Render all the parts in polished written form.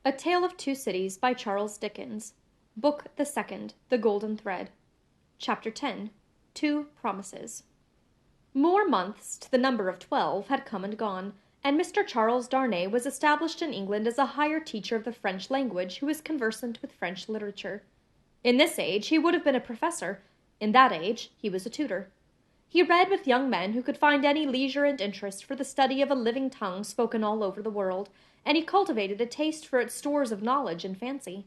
A Tale of Two Cities by Charles Dickens. Book the Second, The Golden Thread. Chapter 10. Two Promises. More months, to the number of 12, had come and gone, and Mr. Charles Darnay was established in England as a higher teacher of the French language who was conversant with French literature. In this age he would have been a professor. In that age he was a tutor. He read with young men who could find any leisure and interest for the study of a living tongue spoken all over the world, and he cultivated a taste for its stores of knowledge and fancy.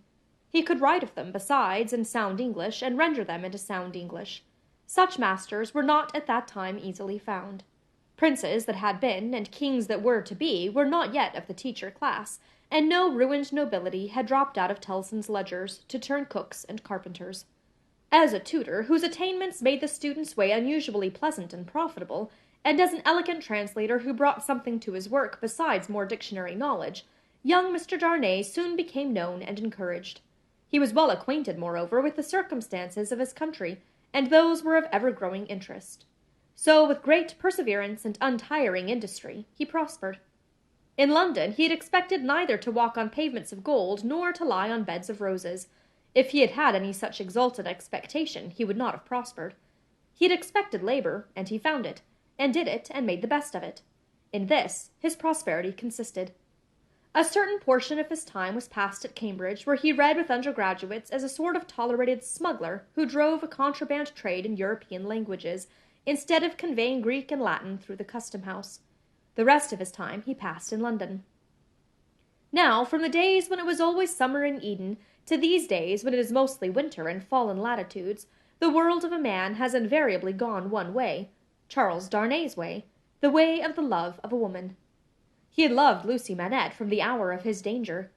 He could write of them, besides, in sound English, and render them into sound English. Such masters were not at that time easily found. Princes that had been, and kings that were to be, were not yet of the teacher class, and no ruined nobility had dropped out of Tellson's ledgers to turn cooks and carpenters. As a tutor, whose attainments made the student's way unusually pleasant and profitable, and as an elegant translator who brought something to his work besides more dictionary knowledge, young Mr. Darnay soon became known and encouraged. He was well acquainted, moreover, with the circumstances of his country, and those were of ever-growing interest. So, with great perseverance and untiring industry, he prospered. In London he had expected neither to walk on pavements of gold nor to lie on beds of roses. If he had had any such exalted expectation, he would not have prospered. He had expected labor, and he found it, and did it, and made the best of it. In this his prosperity consisted. A certain portion of his time was passed at Cambridge, where he read with undergraduates as a sort of tolerated smuggler who drove a contraband trade in European languages, instead of conveying Greek and Latin through the custom-house. The rest of his time he passed in London. Now, from the days when it was always summer in Eden, to these days when it is mostly winter in fallen latitudes, the world of a man has invariably gone one way, Charles Darnay's way, the way of the love of a woman. He had loved Lucy Manette from the hour of his danger.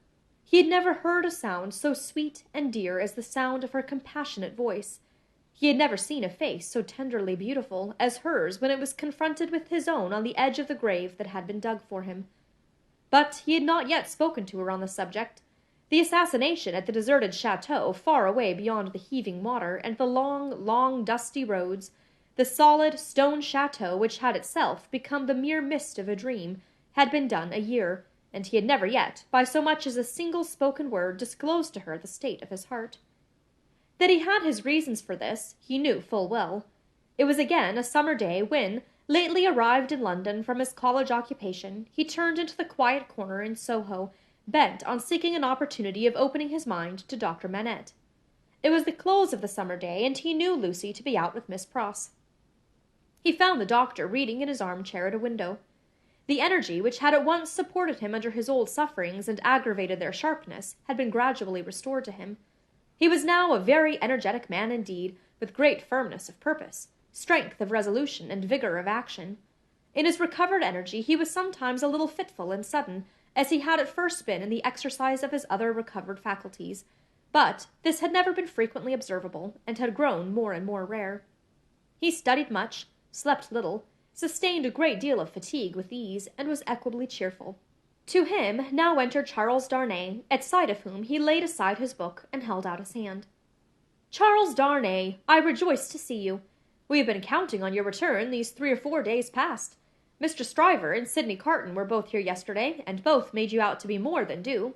He had never heard a sound so sweet and dear as the sound of her compassionate voice. He had never seen a face so tenderly beautiful as hers when it was confronted with his own on the edge of the grave that had been dug for him. But he had not yet spoken to her on the subject. The assassination at the deserted chateau, far away beyond the heaving water and the long, long, dusty roads, the solid stone chateau which had itself become the mere mist of a dream, had been done a year, and he had never yet, by so much as a single spoken word, disclosed to her the state of his heart. That he had his reasons for this, he knew full well. It was again a summer day when, lately arrived in London from his college occupation, he turned into the quiet corner in Soho, bent on seeking an opportunity of opening his mind to Dr. Manette. It was the close of the summer day, and he knew Lucy to be out with Miss Pross. He found the doctor reading in his armchair at a window. The energy which had at once supported him under his old sufferings and aggravated their sharpness had been gradually restored to him. He was now a very energetic man indeed, with great firmness of purpose, strength of resolution, and vigor of action. In his recovered energy he was sometimes a little fitful and sudden, as he had at first been in the exercise of his other recovered faculties, but this had never been frequently observable, and had grown more and more rare. He studied much, slept little, sustained a great deal of fatigue with ease, and was equably cheerful. To him now entered Charles Darnay, at sight of whom he laid aside his book and held out his hand. "Charles Darnay, I rejoice to see you. We have been counting on your return these 3 or 4 days past. Mr. Stryver and Sidney Carton were both here yesterday, and both made you out to be more than due."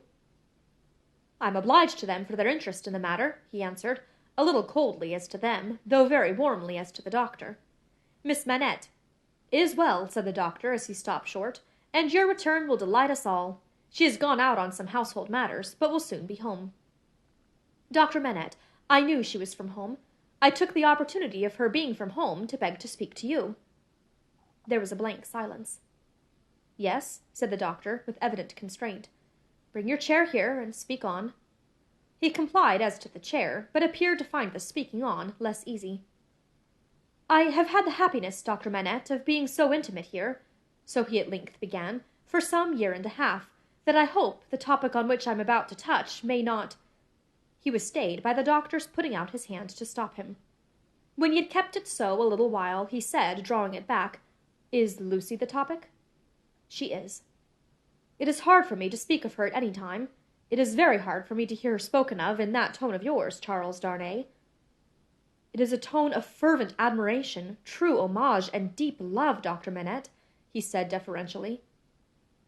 "I am obliged to them for their interest in the matter," he answered, a little coldly as to them, though very warmly as to the doctor. "Miss Manette is well," said the doctor as he stopped short, "and your return will delight us all. She has gone out on some household matters, but will soon be home." "Dr. Manette, I knew she was from home. I took the opportunity of her being from home to beg to speak to you." There was a blank silence. "Yes," said the doctor, with evident constraint. "Bring your chair here, and speak on." He complied as to the chair, but appeared to find the speaking on less easy. "I have had the happiness, Dr. Manette, of being so intimate here," so he at length began, "for some year and a half, that I hope the topic on which I am about to touch may not—" He was stayed by the doctor's putting out his hand to stop him. When he had kept it so a little while, he said, drawing it back, "Is Lucy the topic?" "She is." "It is hard for me to speak of her at any time. It is very hard for me to hear her spoken of in that tone of yours, Charles Darnay." "It is a tone of fervent admiration, true homage, and deep love, Dr. Manette," he said deferentially.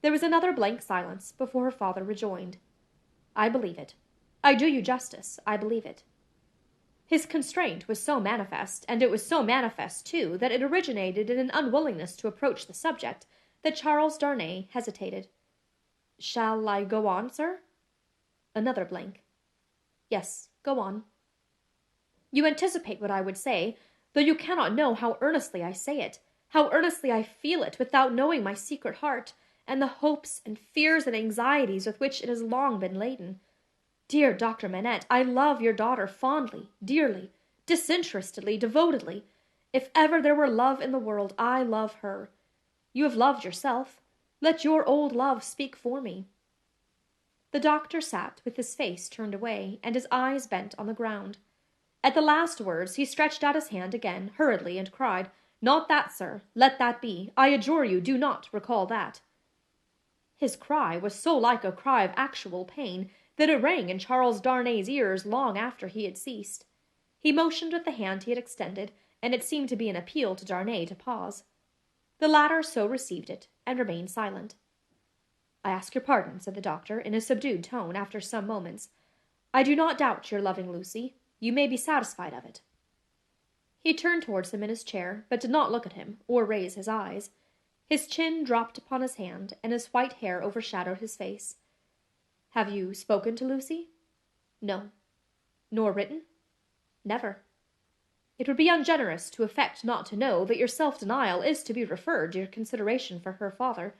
There was another blank silence before her father rejoined. I believe it. I do you justice, I believe it. His constraint was so manifest, and it was so manifest, too, that it originated in an unwillingness to approach the subject, that Charles Darnay hesitated. Shall I go on, sir? Another blank. Yes, go on. You anticipate what I would say, though you cannot know how earnestly I say it, how earnestly I feel it, without knowing my secret heart, and the hopes and fears and anxieties with which it has long been laden. Dear Dr. Manette, I love your daughter fondly, dearly, disinterestedly, devotedly. If ever there were love in the world, I love her. You have loved yourself. Let your old love speak for me. The doctor sat with his face turned away, and his eyes bent on the ground. At the last words he stretched out his hand again, hurriedly, and cried, Not that, sir. Let that be. I adjure you, do not recall that. His cry was so like a cry of actual pain that it rang in Charles Darnay's ears long after he had ceased. He motioned with the hand he had extended, and it seemed to be an appeal to Darnay to pause. The latter so received it, and remained silent. I ask your pardon, said the doctor, in a subdued tone, after some moments. I do not doubt your loving Lucy. You may be satisfied of it. He turned towards him in his chair, but did not look at him, or raise his eyes. His chin dropped upon his hand, and his white hair overshadowed his face. Have you spoken to Lucy? No. Nor written? Never. It would be ungenerous to affect not to know that your self-denial is to be referred to your consideration for her father.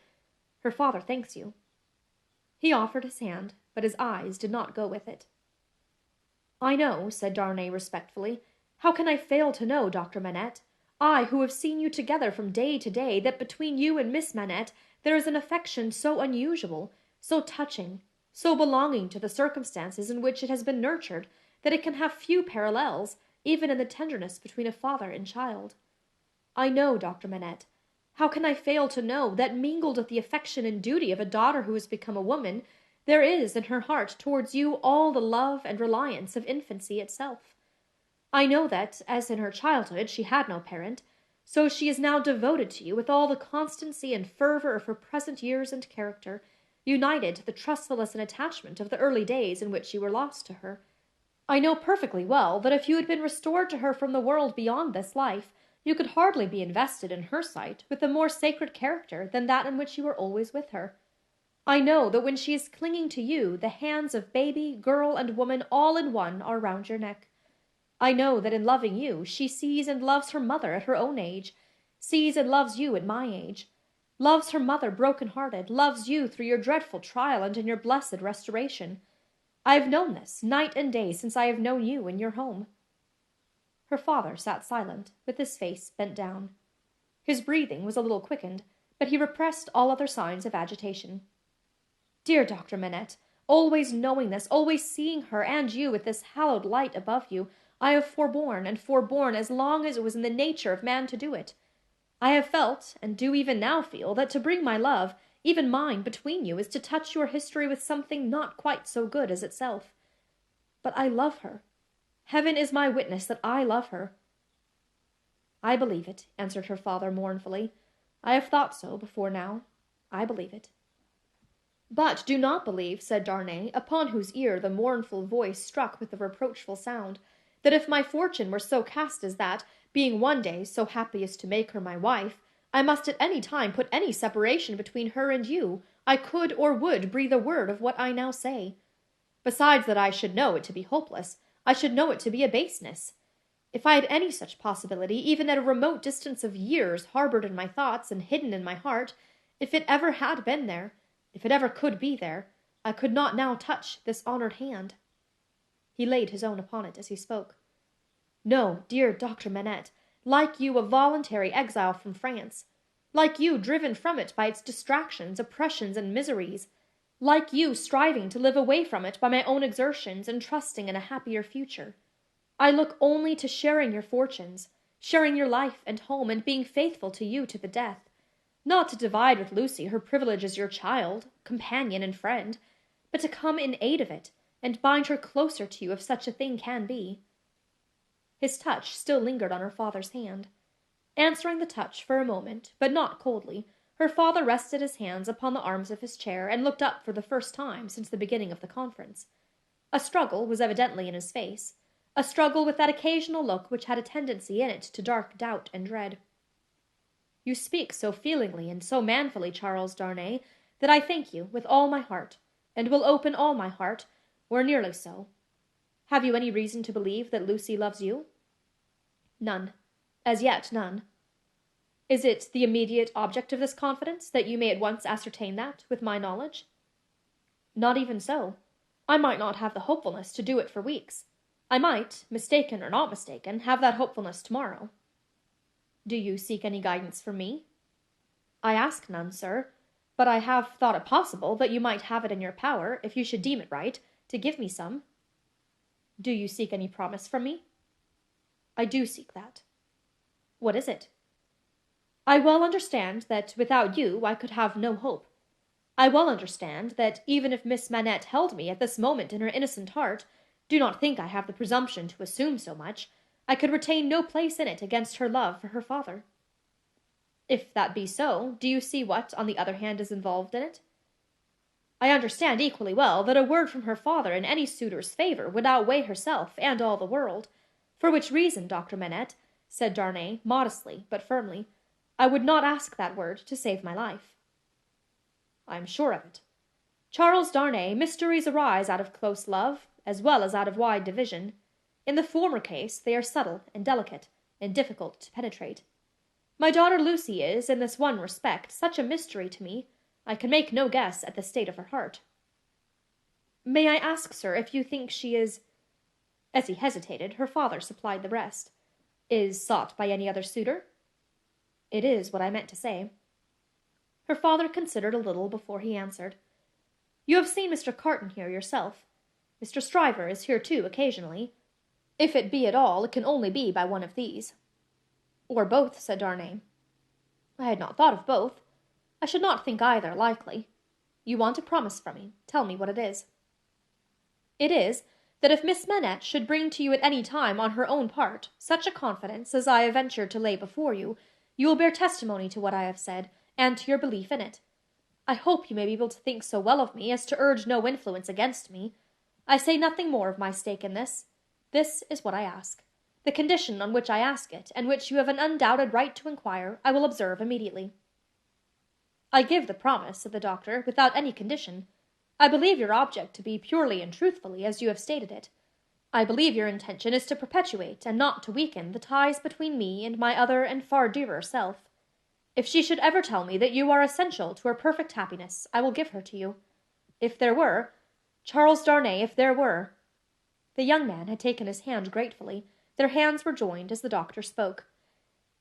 Her father thanks you. He offered his hand, but his eyes did not go with it. I know, said Darnay respectfully. How can I fail to know, Dr. Manette? I, who have seen you together from day to day, that between you and Miss Manette there is an affection so unusual, so touching, so belonging to the circumstances in which it has been nurtured, that it can have few parallels, even in the tenderness between a father and child. I know, Dr. Manette. How can I fail to know that mingled with the affection and duty of a daughter who has become a woman, there is in her heart towards you all the love and reliance of infancy itself? I know that, as in her childhood she had no parent, so she is now devoted to you with all the constancy and fervor of her present years and character, united to the trustfulness and attachment of the early days in which you were lost to her. I know perfectly well that if you had been restored to her from the world beyond this life, you could hardly be invested in her sight with a more sacred character than that in which you were always with her. I know that when she is clinging to you, the hands of baby, girl, and woman all in one are round your neck. I know that in loving you, she sees and loves her mother at her own age, sees and loves you at my age, loves her mother broken-hearted, loves you through your dreadful trial and in your blessed restoration. I have known this night and day since I have known you in your home. Her father sat silent, with his face bent down. His breathing was a little quickened, but he repressed all other signs of agitation. Dear Dr. Manette, always knowing this, always seeing her and you with this hallowed light above you, I have forborne and forborne as long as it was in the nature of man to do it. I have felt, and do even now feel, that to bring my love, even mine, between you is to touch your history with something not quite so good as itself. But I love her. Heaven is my witness that I love her. I believe it, answered her father mournfully. I have thought so before now. I believe it. But do not believe, said Darnay, upon whose ear the mournful voice struck with a reproachful sound, that if my fortune were so cast as that, being one day so happy as to make her my wife, I must at any time put any separation between her and you, I could or would breathe a word of what I now say. Besides that I should know it to be hopeless, I should know it to be a baseness. If I had any such possibility, even at a remote distance of years, harbored in my thoughts and hidden in my heart, if it ever had been there, if it ever could be there, I could not now touch this honored hand. He laid his own upon it as he spoke. No, dear Dr. Manette, like you, a voluntary exile from France, like you, driven from it by its distractions, oppressions, and miseries, like you, striving to live away from it by my own exertions and trusting in a happier future. I look only to sharing your fortunes, sharing your life and home, and being faithful to you to the death, not to divide with Lucy her privilege as your child, companion, and friend, but to come in aid of it, and bind her closer to you if such a thing can be. His touch still lingered on her father's hand. Answering the touch for a moment, but not coldly, Her father rested his hands upon the arms of his chair and looked up for the first time since the beginning of the conference. A struggle was evidently in his face, a struggle with that occasional look which had a tendency in it to dark doubt and dread. You speak so feelingly and so manfully, Charles Darnay, that I thank you with all my heart, and will open all my heart, or nearly so. Have you any reason to believe that Lucy loves you? None. As yet, none. Is it the immediate object of this confidence that you may at once ascertain that, with my knowledge? Not even so. I might not have the hopefulness to do it for weeks. I might, mistaken or not mistaken, have that hopefulness tomorrow. Do you seek any guidance from me? I ask none, sir, but I have thought it possible that you might have it in your power, if you should deem it right, to give me some. Do you seek any promise from me? I do seek that. What is it? I well understand that without you I could have no hope. I well understand that even if Miss Manette held me at this moment in her innocent heart, do not think I have the presumption to assume so much, I could retain no place in it against her love for her father. If that be so, do you see what, on the other hand, is involved in it? I understand equally well that a word from her father in any suitor's favor would outweigh herself and all the world, for which reason, Dr. Manette, said Darnay, modestly but firmly, I would not ask that word to save my life. I am sure of it. Charles Darnay, mysteries arise out of close love, as well as out of wide division. In the former case, they are subtle and delicate, and difficult to penetrate. My daughter Lucy is, in this one respect, such a mystery to me, I can make no guess at the state of her heart. May I ask, sir, if you think she is— As he hesitated, her father supplied the rest. Is sought by any other suitor? It is what I meant to say. Her father considered a little before he answered. You have seen Mr. Carton here yourself. Mr. Stryver is here too, occasionally. If it be at all, it can only be by one of these. Or both, said Darnay. I had not thought of both. I should not think either likely. You want a promise from me. Tell me what it is. It is, that if Miss Manette should bring to you at any time on her own part such a confidence as I have ventured to lay before you, you will bear testimony to what I have said, and to your belief in it. I hope you may be able to think so well of me as to urge no influence against me. I say nothing more of my stake in this. This is what I ask. The condition on which I ask it, and which you have an undoubted right to inquire, I will observe immediately. I give the promise, said the doctor, without any condition. I believe your object to be purely and truthfully as you have stated it. I believe your intention is to perpetuate, and not to weaken, the ties between me and my other and far dearer self. If she should ever tell me that you are essential to her perfect happiness, I will give her to you. If there were— Charles Darnay, if there were— The young man had taken his hand gratefully. Their hands were joined as the doctor spoke.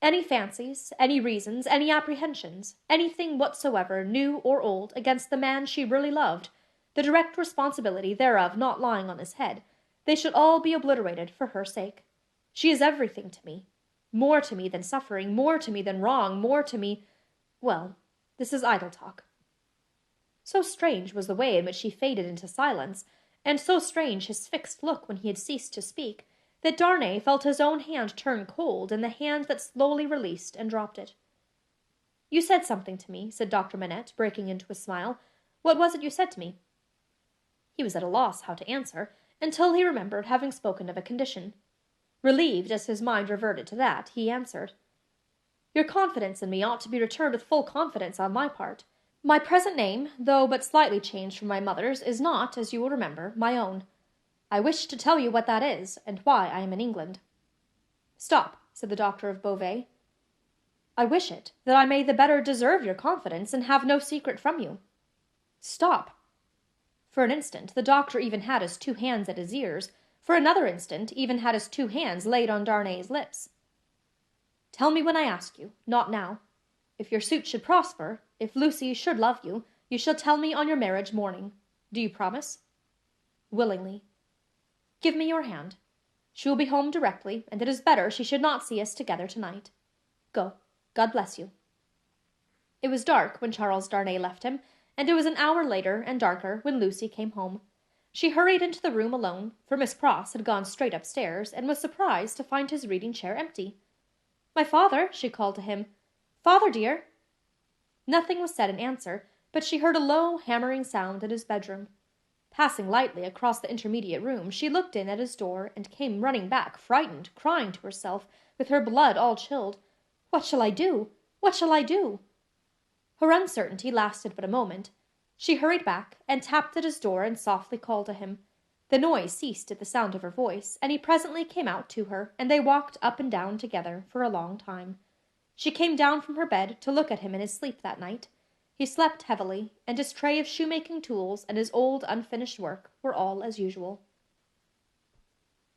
Any fancies, any reasons, any apprehensions, anything whatsoever, new or old, against the man she really loved, the direct responsibility thereof not lying on his head, they should all be obliterated for her sake. She is everything to me. More to me than suffering, more to me than wrong, more to me— Well, this is idle talk. So strange was the way in which he faded into silence, and so strange his fixed look when he had ceased to speak, that Darnay felt his own hand turn cold in the hand that slowly released and dropped it. You said something to me, said Dr. Manette, breaking into a smile. What was it you said to me? He was at a loss how to answer, until he remembered having spoken of a condition. Relieved as his mind reverted to that, he answered. Your confidence in me ought to be returned with full confidence on my part. My present name, though but slightly changed from my mother's, is not, as you will remember, my own. I wish to tell you what that is, and why I am in England. Stop, said the doctor of Beauvais. I wish it, that I may the better deserve your confidence, and have no secret from you. Stop. For an instant, the doctor even had his two hands at his ears, for another instant even had his two hands laid on Darnay's lips. Tell me when I ask you, not now. If your suit should prosper, if Lucy should love you, you shall tell me on your marriage morning. Do you promise? Willingly. Give me your hand. She will be home directly, and it is better she should not see us together tonight. Go. God bless you. It was dark when Charles Darnay left him, and it was an hour later and darker when Lucy came home. She hurried into the room alone, for Miss Pross had gone straight upstairs, and was surprised to find his reading-chair empty. My father, she called to him. Father, dear. Nothing was said in answer, but she heard a low, hammering sound in his bedroom. Passing lightly across the intermediate room, she looked in at his door, and came running back, frightened, crying to herself, with her blood all chilled, "What shall I do? What shall I do?" Her uncertainty lasted but a moment. She hurried back, and tapped at his door, and softly called to him. The noise ceased at the sound of her voice, and he presently came out to her, and they walked up and down together for a long time. She came down from her bed to look at him in his sleep that night. He slept heavily, and his tray of shoemaking tools and his old unfinished work were all as usual.